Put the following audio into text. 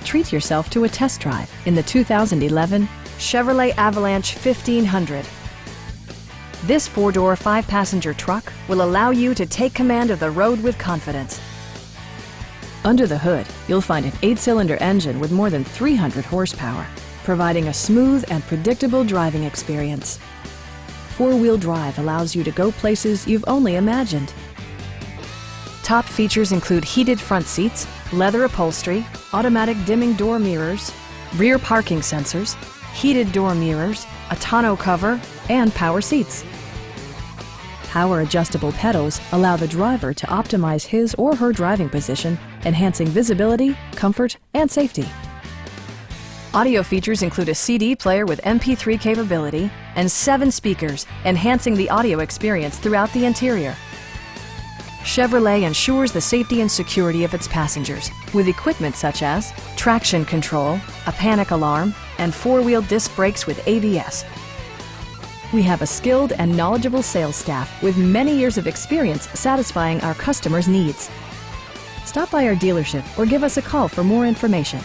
treat yourself to a test drive in the 2011 Chevrolet Avalanche 1500. This four-door, five-passenger truck will allow you to take command of the road with confidence. Under the hood, you'll find an 8-cylinder engine with more than 300 horsepower, providing a smooth and predictable driving experience. Four-wheel drive allows you to go places you've only imagined. Top features include heated front seats, leather upholstery, automatic dimming door mirrors, rear parking sensors, heated door mirrors, a tonneau cover, and power seats. Power adjustable pedals allow the driver to optimize his or her driving position, enhancing visibility, comfort, and safety. Audio features include a CD player with MP3 capability and 7 speakers, enhancing the audio experience throughout the interior. Chevrolet ensures the safety and security of its passengers with equipment such as traction control, a panic alarm, and 4-wheel disc brakes with ABS. We have a skilled and knowledgeable sales staff with many years of experience satisfying our customers' needs. Stop by our dealership or give us a call for more information.